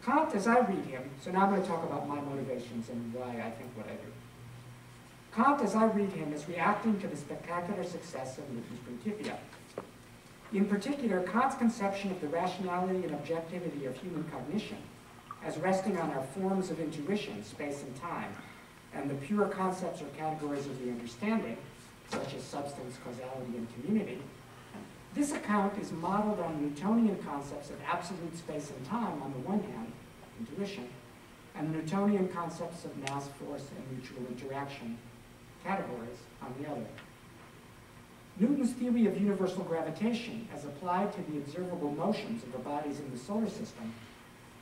Kant, as I read him, so now I'm going to talk about my motivations and why I think what I do. Kant, as I read him, is reacting to the spectacular success of Newton's Principia. In particular, Kant's conception of the rationality and objectivity of human cognition as resting on our forms of intuition, space and time, and the pure concepts or categories of the understanding, such as substance, causality, and community. This account is modeled on Newtonian concepts of absolute space and time on the one hand, intuition, and Newtonian concepts of mass, force, and mutual interaction, categories, on the other. Newton's theory of universal gravitation, as applied to the observable motions of the bodies in the solar system,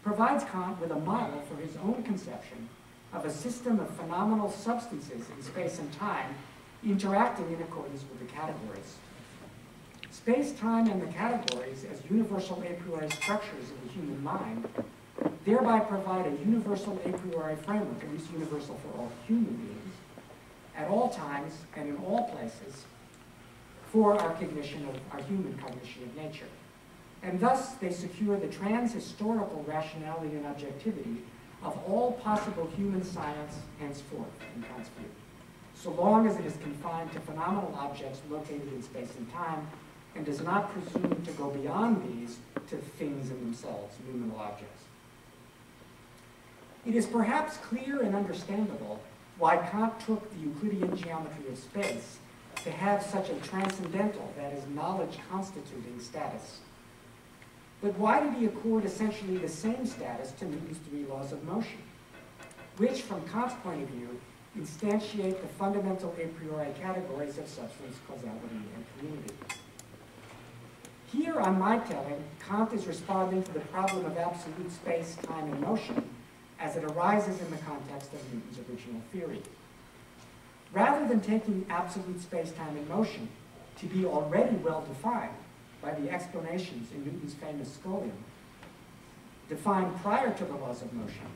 provides Kant with a model for his own conception of a system of phenomenal substances in space and time interacting in accordance with the categories. Space, time, and the categories as universal a priori structures of the human mind thereby provide a universal a priori framework, at least universal for all human beings, at all times and in all places, for our cognition of our human cognition of nature. And thus they secure the trans-historical rationality and objectivity of all possible human science henceforth, in Kant's view, so long as it is confined to phenomenal objects located in space and time and does not presume to go beyond these to things in themselves, noumenal objects. It is perhaps clear and understandable why Kant took the Euclidean geometry of space to have such a transcendental, that is, knowledge-constituting status. But why did he accord essentially the same status to Newton's three laws of motion, which, from Kant's point of view, instantiate the fundamental a priori categories of substance, causality, and community? Here, on my telling, Kant is responding to the problem of absolute space, time, and motion as it arises in the context of Newton's original theory. Rather than taking absolute space, time, and motion to be already well defined by the explanations in Newton's famous scholium, defined prior to the laws of motion,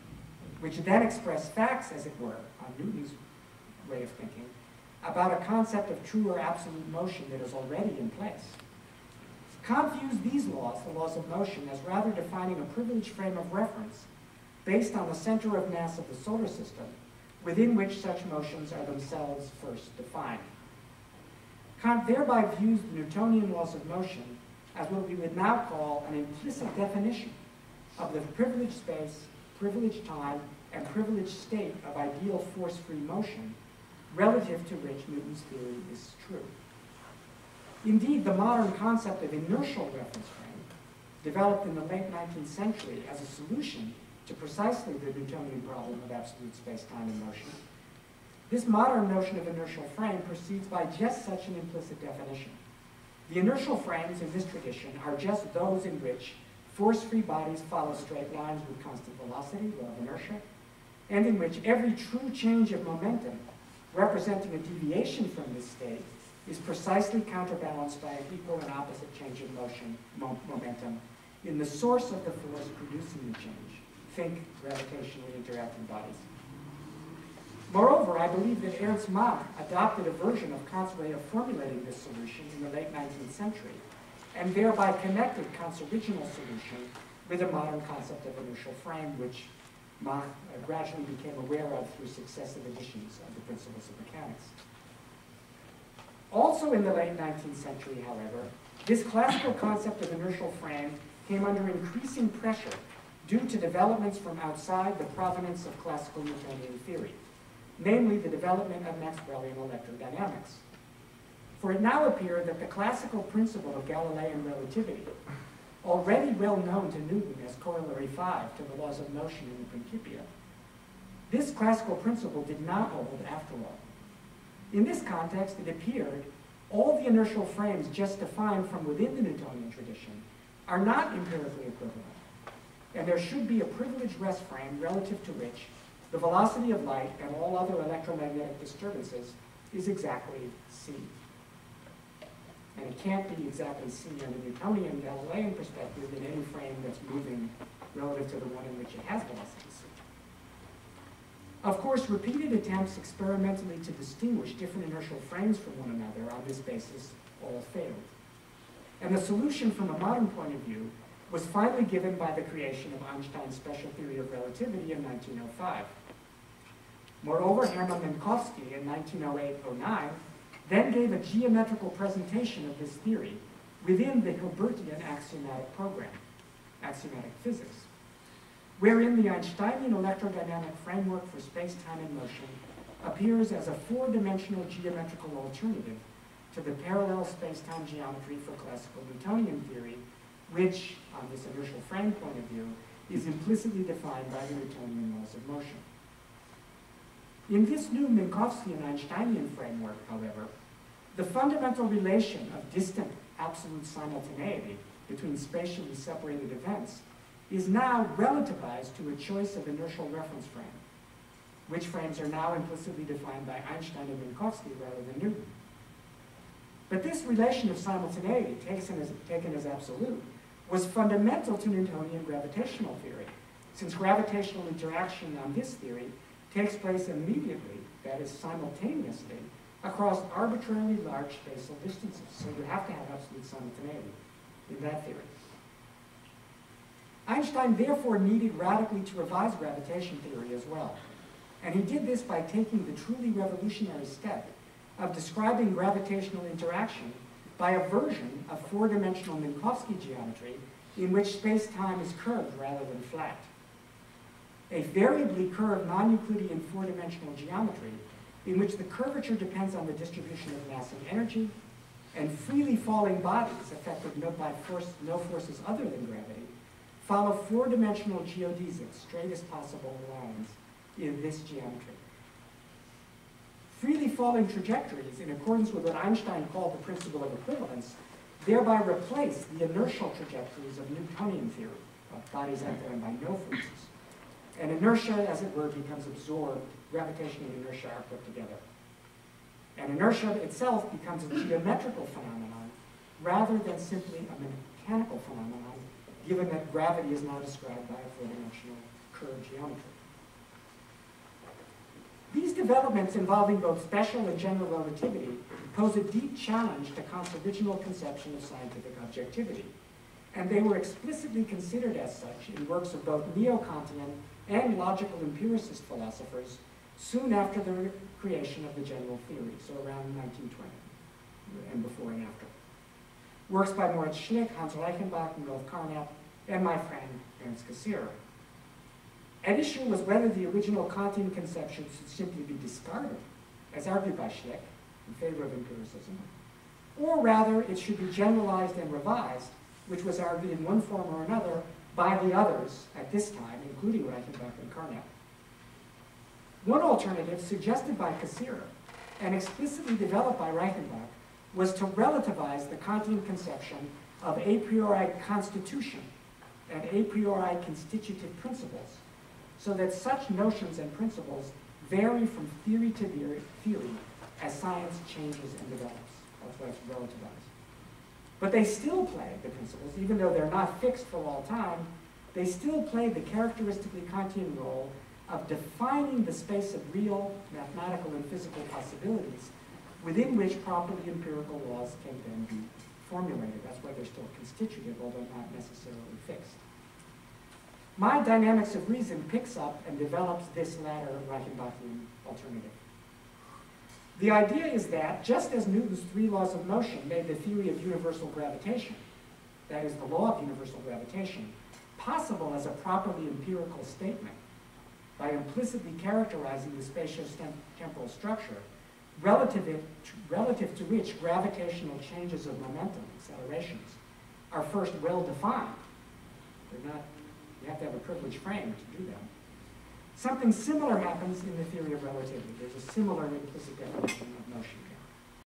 which then express facts, as it were, on Newton's way of thinking, about a concept of true or absolute motion that is already in place. Kant views these laws, the laws of motion, as rather defining a privileged frame of reference based on the center of mass of the solar system, within which such motions are themselves first defined. Kant thereby views the Newtonian laws of motion as what we would now call an implicit definition of the privileged space, privileged time, and privileged state of ideal force-free motion relative to which Newton's theory is true. Indeed, the modern concept of inertial reference frame, developed in the late 19th century as a solution to precisely the Newtonian problem of absolute space, time, and motion, this modern notion of inertial frame proceeds by just such an implicit definition. The inertial frames in this tradition are just those in which force-free bodies follow straight lines with constant velocity, law of inertia, and in which every true change of momentum, representing a deviation from this state, is precisely counterbalanced by an equal and opposite change of motion, momentum, in the source of the force producing the change. Think gravitationally interacting bodies. Moreover, I believe that Ernst Mach adopted a version of Kant's way of formulating this solution in the late 19th century, and thereby connected Kant's original solution with a modern concept of inertial frame, which Mach gradually became aware of through successive editions of the Principles of Mechanics. Also in the late 19th century, however, this classical concept of inertial frame came under increasing pressure due to developments from outside the provenance of classical Newtonian theory, namely the development of Maxwellian electrodynamics. For it now appeared that the classical principle of Galilean relativity, already well known to Newton as Corollary 5 to the laws of motion in the Principia, this classical principle did not hold after all. In this context, it appeared all the inertial frames just defined from within the Newtonian tradition are not empirically equivalent, and there should be a privileged rest frame relative to which the velocity of light and all other electromagnetic disturbances is exactly c. And it can't be exactly c on the Newtonian Galilean perspective in any frame that's moving relative to the one in which it has velocity c. Of course, repeated attempts experimentally to distinguish different inertial frames from one another on this basis all failed. And the solution from a modern point of view was finally given by the creation of Einstein's special theory of relativity in 1905. Moreover, Hermann Minkowski in 1908-09 then gave a geometrical presentation of this theory within the Hilbertian axiomatic program, axiomatic physics, wherein the Einsteinian electrodynamic framework for space-time and motion appears as a four-dimensional geometrical alternative to the parallel space-time geometry for classical Newtonian theory, which, on this inertial frame point of view, is implicitly defined by the Newtonian laws of motion. In this new Minkowskian Einsteinian framework, however, the fundamental relation of distant absolute simultaneity between spatially separated events is now relativized to a choice of inertial reference frame, which frames are now implicitly defined by Einstein and Minkowski rather than Newton. But this relation of simultaneity, taken as absolute, was fundamental to Newtonian gravitational theory, since gravitational interaction on this theory takes place immediately, that is simultaneously, across arbitrarily large spatial distances. So you have to have absolute simultaneity in that theory. Einstein therefore needed radically to revise gravitation theory as well. And he did this by taking the truly revolutionary step of describing gravitational interaction by a version of four-dimensional Minkowski geometry in which space-time is curved rather than flat. A variably curved non-Euclidean four-dimensional geometry in which the curvature depends on the distribution of mass and energy, and freely falling bodies affected by no forces other than gravity follow four-dimensional geodesic, straightest possible lines in this geometry. Freely falling trajectories, in accordance with what Einstein called the principle of equivalence, thereby replace the inertial trajectories of Newtonian theory, of bodies entering by no forces. And inertia, as it were, becomes absorbed, gravitation and inertia are put together. And inertia itself becomes a geometrical phenomenon rather than simply a mechanical phenomenon, given that gravity is now described by a four-dimensional curved geometry. These developments involving both special and general relativity pose a deep challenge to Kant's original conception of scientific objectivity, and they were explicitly considered as such in works of both neo-Kantian and logical empiricist philosophers soon after the creation of the general theory, so around 1920, and before and after. Works by Moritz Schlick, Hans Reichenbach, Rudolf Carnap, and my friend Ernst Cassirer. At issue was whether the original Kantian conception should simply be discarded, as argued by Schlick, in favor of empiricism, or rather it should be generalized and revised, which was argued in one form or another by the others at this time, including Reichenbach and Carnap. One alternative, suggested by Cassirer and explicitly developed by Reichenbach, was to relativize the Kantian conception of a priori constitution and a priori constitutive principles, so that such notions and principles vary from theory to theory as science changes and develops. That's why it's relativized. But they still play, the principles, even though they're not fixed for all time, they still play the characteristically Kantian role of defining the space of real mathematical and physical possibilities within which properly empirical laws can then be formulated. That's why they're still constitutive, although not necessarily fixed. My dynamics of reason picks up and develops this latter Reichenbachian alternative. The idea is that, just as Newton's three laws of motion made the theory of universal gravitation, that is, the law of universal gravitation, possible as a properly empirical statement by implicitly characterizing the spatio-temporal structure, relative to which gravitational changes of momentum, accelerations, are first well-defined. They're not, you have to have a privileged frame to do them. Something similar happens in the theory of relativity. There's a similar implicit definition of motion here.